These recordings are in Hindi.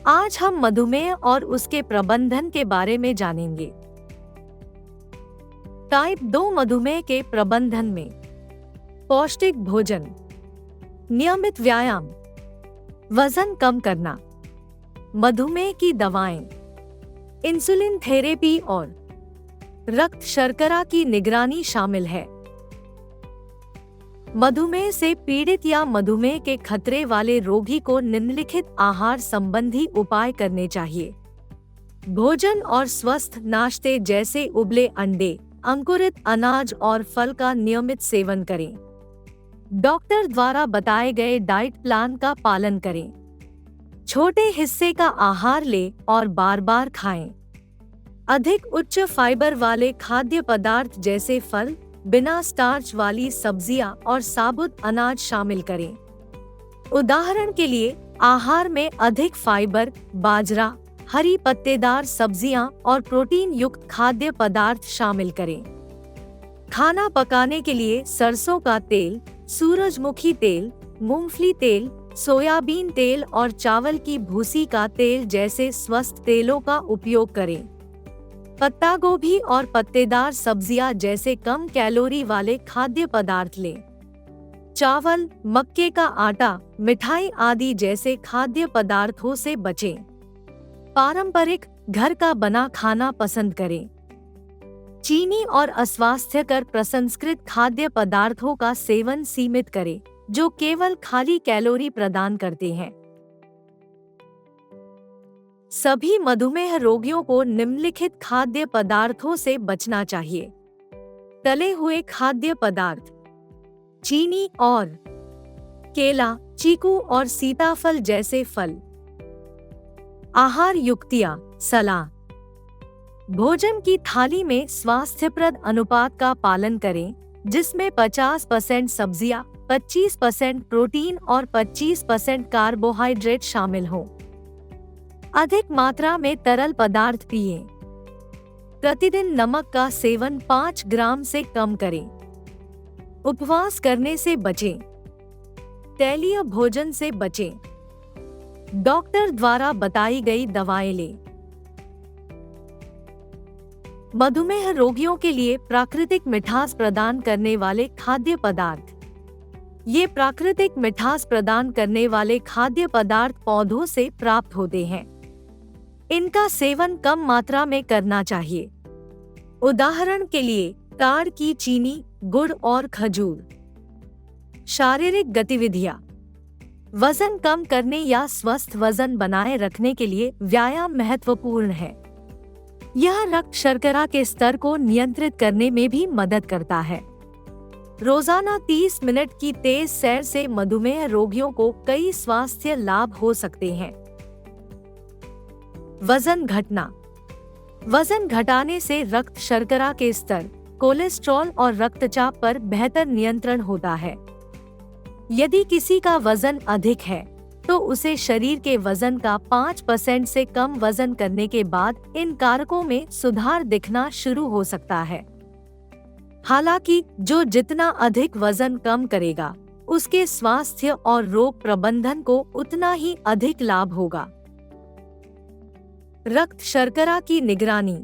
आज हम मधुमेह और उसके प्रबंधन के बारे में जानेंगे। टाइप 2 मधुमेह के प्रबंधन में पौष्टिक भोजन, नियमित व्यायाम, वजन कम करना, मधुमेह की दवाएं, इंसुलिन थेरेपी और रक्त शर्करा की निगरानी शामिल है। मधुमेह से पीड़ित या मधुमेह के खतरे वाले रोगी को निम्नलिखित आहार संबंधी उपाय करने चाहिए। भोजन और स्वस्थ नाश्ते जैसे उबले अंडे, अंकुरित अनाज और फल का नियमित सेवन करें। डॉक्टर द्वारा बताए गए डाइट प्लान का पालन करें। छोटे हिस्से का आहार लें और बार बार खाएं। अधिक उच्च फाइबर वाले खाद्य पदार्थ जैसे फल, बिना स्टार्च वाली सब्जियां और साबुत अनाज शामिल करें। उदाहरण के लिए आहार में अधिक फाइबर, बाजरा, हरी पत्तेदार सब्जियां और प्रोटीन युक्त खाद्य पदार्थ शामिल करें। खाना पकाने के लिए सरसों का तेल, सूरजमुखी तेल, मूंगफली तेल, सोयाबीन तेल और चावल की भूसी का तेल जैसे स्वस्थ तेलों का उपयोग करें। पत्ता गोभी और पत्तेदार सब्जियां जैसे कम कैलोरी वाले खाद्य पदार्थ लें। चावल, मक्के का आटा, मिठाई आदि जैसे खाद्य पदार्थों से बचें। पारंपरिक घर का बना खाना पसंद करें। चीनी और अस्वास्थ्यकर प्रसंस्कृत खाद्य पदार्थों का सेवन सीमित करें, जो केवल खाली कैलोरी प्रदान करते हैं। सभी मधुमेह रोगियों को निम्नलिखित खाद्य पदार्थों से बचना चाहिए। तले हुए खाद्य पदार्थ, चीनी और केला, चीकू और सीताफल जैसे फल। आहार युक्तियां, सलाह। भोजन की थाली में स्वास्थ्यप्रद अनुपात का पालन करें, जिसमें 50% सब्जियां, 25% प्रोटीन और 25% कार्बोहाइड्रेट शामिल हों। अधिक मात्रा में तरल पदार्थ पिएं। प्रतिदिन नमक का सेवन 5 ग्राम से कम करें। उपवास करने से बचें। तैलीय भोजन से बचें। डॉक्टर द्वारा बताई गई दवाएं लें। मधुमेह रोगियों के लिए प्राकृतिक मिठास प्रदान करने वाले खाद्य पदार्थ। ये प्राकृतिक मिठास प्रदान करने वाले खाद्य पदार्थ पौधों से प्राप्त होते हैं। इनका सेवन कम मात्रा में करना चाहिए। उदाहरण के लिए ताड़ की चीनी, गुड़ और खजूर। शारीरिक गतिविधियां। वजन कम करने या स्वस्थ वजन बनाए रखने के लिए व्यायाम महत्वपूर्ण है। यह रक्त शर्करा के स्तर को नियंत्रित करने में भी मदद करता है। रोजाना 30 मिनट की तेज सैर से मधुमेह रोगियों को कई स्वास्थ्य लाभ हो सकते हैं। वजन घटना। वजन घटाने से रक्त शर्करा के स्तर, कोलेस्ट्रॉल और रक्तचाप पर बेहतर नियंत्रण होता है। यदि किसी का वजन अधिक है, तो उसे शरीर के वजन का 5% से कम वजन करने के बाद इन कारकों में सुधार दिखना शुरू हो सकता है। हालांकि जो जितना अधिक वजन कम करेगा, उसके स्वास्थ्य और रोग प्रबंधन को उतना ही अधिक लाभ होगा। रक्त शर्करा की निगरानी।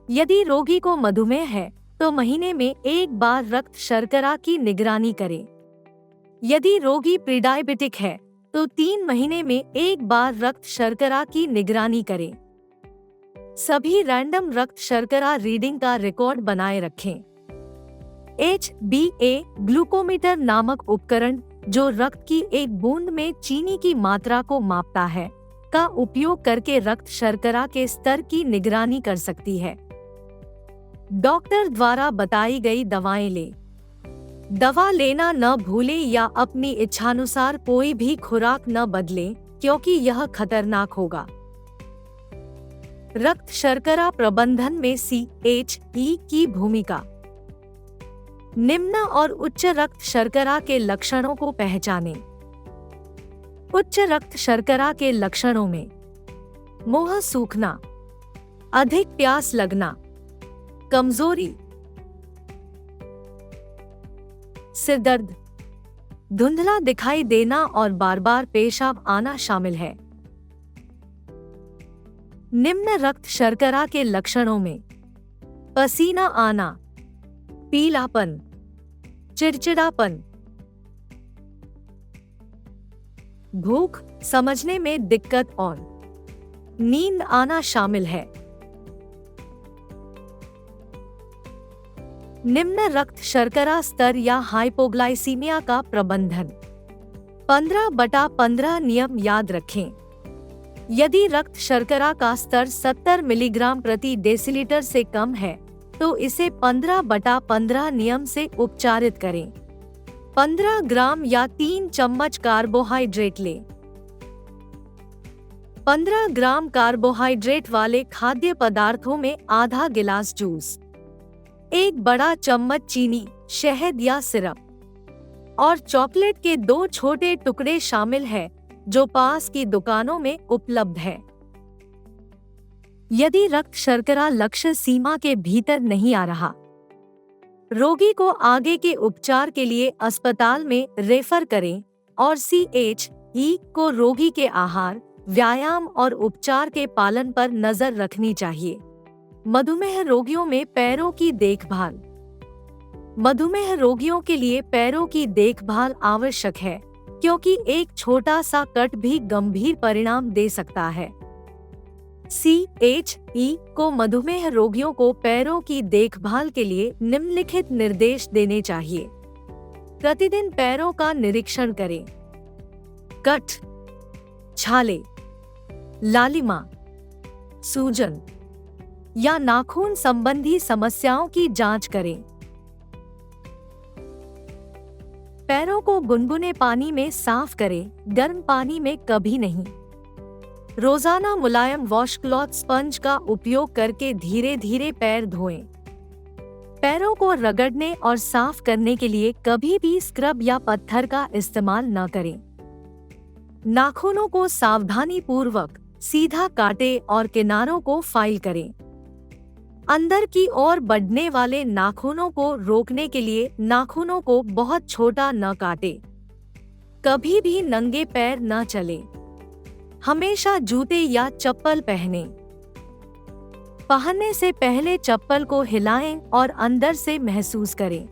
यदि रोगी को मधुमेह है, तो महीने में एक बार रक्त शर्करा की निगरानी करें। यदि रोगी प्रीडायबिटिक है, तो 3 महीने में एक बार रक्त शर्करा की निगरानी करें। सभी रैंडम रक्त शर्करा रीडिंग का रिकॉर्ड बनाए रखें। HbA ग्लूकोमीटर नामक उपकरण, जो रक्त की एक बूंद में चीनी की मात्रा को मापता है, का उपयोग करके रक्त शर्करा के स्तर की निगरानी कर सकती है। डॉक्टर द्वारा बताई गई दवाएं लें। दवा लेना न भूलें या अपनी इच्छानुसार कोई भी खुराक न बदलें, क्योंकि यह खतरनाक होगा। रक्त शर्करा प्रबंधन में CHE की भूमिका। निम्न और उच्च रक्त शर्करा के लक्षणों को पहचानें। उच्च रक्त शर्करा के लक्षणों में मुंह सूखना, अधिक प्यास लगना, कमजोरी, सिरदर्द, धुंधला दिखाई देना और बार बार पेशाब आना शामिल है। निम्न रक्त शर्करा के लक्षणों में पसीना आना, पीलापन, चिड़चिड़ापन, भूख, समझने में दिक्कत और नींद आना शामिल है। निम्न रक्त शर्करा स्तर या हाइपोग्लाइसीमिया का प्रबंधन। 15/15 नियम याद रखें। यदि रक्त शर्करा का स्तर 70 मिलीग्राम प्रति डेसीलीटर से कम है तो इसे 15/15 नियम से उपचारित करें। 15 ग्राम या 3 चम्मच कार्बोहाइड्रेट लें। 15 ग्राम कार्बोहाइड्रेट वाले खाद्य पदार्थों में आधा गिलास जूस, 1 बड़ा चम्मच चीनी, शहद या सिरप और चॉकलेट के 2 छोटे टुकड़े शामिल है जो पास की दुकानों में उपलब्ध है। यदि रक्त शर्करा लक्ष्य सीमा के भीतर नहीं आ रहा, रोगी को आगे के उपचार के लिए अस्पताल में रेफर करें और CHE को रोगी के आहार, व्यायाम और उपचार के पालन पर नजर रखनी चाहिए। मधुमेह रोगियों में पैरों की देखभाल। मधुमेह रोगियों के लिए पैरों की देखभाल आवश्यक है क्योंकि एक छोटा सा कट भी गंभीर परिणाम दे सकता है। CHE को मधुमेह रोगियों को पैरों की देखभाल के लिए निम्नलिखित निर्देश देने चाहिए। प्रतिदिन पैरों का निरीक्षण करें। कट, छाले, लालिमा, सूजन या नाखून संबंधी समस्याओं की जांच करें। पैरों को गुनगुने पानी में साफ करें, गर्म पानी में कभी नहीं। रोजाना मुलायम वॉशक्लॉथ स्पंज का उपयोग करके धीरे धीरे पैर धोएं। पैरों को रगड़ने और साफ करने के लिए कभी भी स्क्रब या पत्थर का इस्तेमाल न करें। नाखूनों को सावधानी पूर्वक सीधा काटें और किनारों को फाइल करें। अंदर की ओर बढ़ने वाले नाखूनों को रोकने के लिए नाखूनों को बहुत छोटा न काटें। कभी भी नंगे पैर न चलें। हमेशा जूते या चप्पल पहनें। पहनने से पहले चप्पल को हिलाएं और अंदर से महसूस करें।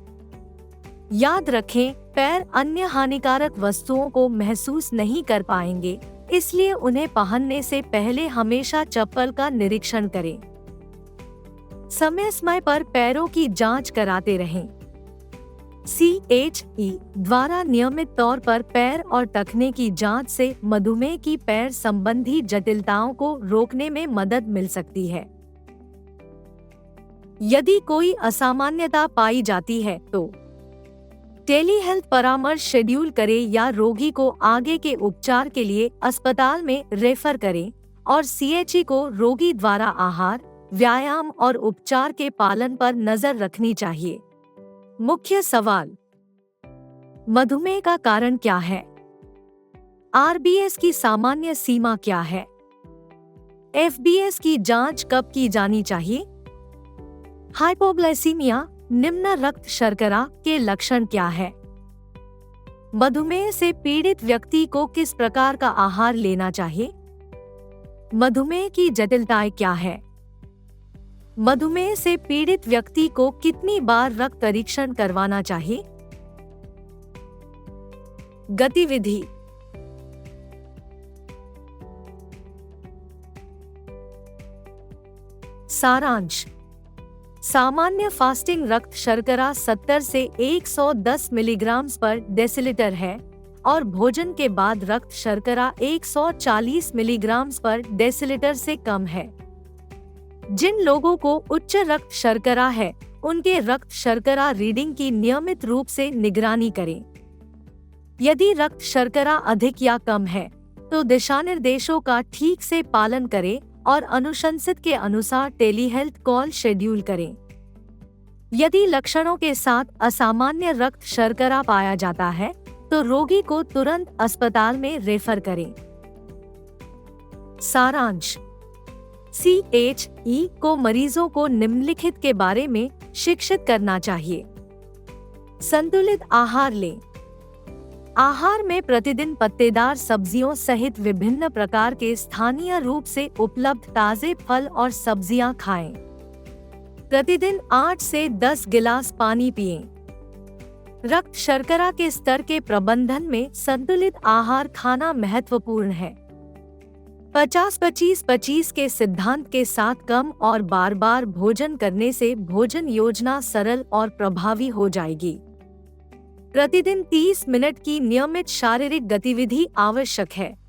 याद रखें, पैर अन्य हानिकारक वस्तुओं को महसूस नहीं कर पाएंगे, इसलिए उन्हें पहनने से पहले हमेशा चप्पल का निरीक्षण करें। समय समय पर पैरों की जांच कराते रहें। CHE द्वारा नियमित तौर पर पैर और टखने की जांच से मधुमेह की पैर संबंधी जटिलताओं को रोकने में मदद मिल सकती है। यदि कोई असामान्यता पाई जाती है तो टेलीहेल्थ परामर्श शेड्यूल करें या रोगी को आगे के उपचार के लिए अस्पताल में रेफर करें और CHE को रोगी द्वारा आहार, व्यायाम और उपचार के पालन पर नजर रखनी चाहिए। मुख्य सवाल: मधुमेह का कारण क्या है? RBS की सामान्य सीमा क्या है? FBS की जांच कब की जानी चाहिए? हाइपोग्लाइसीमिया, निम्न रक्त शर्करा के लक्षण क्या है? मधुमेह से पीड़ित व्यक्ति को किस प्रकार का आहार लेना चाहिए? मधुमेह की जटिलताएं क्या है? मधुमेह से पीड़ित व्यक्ति को कितनी बार रक्त परीक्षण करवाना चाहिए? गतिविधि: सारांश। सामान्य फास्टिंग रक्त शर्करा 70 से 110 मिलीग्राम पर डेसीलीटर है और भोजन के बाद रक्त शर्करा 140 मिलीग्राम पर डेसीलीटर से कम है। जिन लोगों को उच्च रक्त शर्करा है, उनके रक्त शर्करा रीडिंग की नियमित रूप से निगरानी करें। यदि रक्त शर्करा अधिक या कम है, तो दिशानिर्देशों का ठीक से पालन करें और अनुशंसित के अनुसार टेलीहेल्थ कॉल शेड्यूल करें। यदि लक्षणों के साथ असामान्य रक्त शर्करा पाया जाता है, तो रोगी को तुरंत अस्पताल में रेफर करें। सारांश: CHE को मरीजों को निम्नलिखित के बारे में शिक्षित करना चाहिए। संतुलित आहार लें। आहार में प्रतिदिन पत्तेदार सब्जियों सहित विभिन्न प्रकार के स्थानीय रूप से उपलब्ध ताजे फल और सब्जियां खाएं। प्रतिदिन 8 से 10 गिलास पानी पिएं। रक्त शर्करा के स्तर के प्रबंधन में संतुलित आहार खाना महत्वपूर्ण है। 50-25-25 के सिद्धांत के साथ कम और बार बार भोजन करने से भोजन योजना सरल और प्रभावी हो जाएगी। प्रतिदिन 30 मिनट की नियमित शारीरिक गतिविधि आवश्यक है।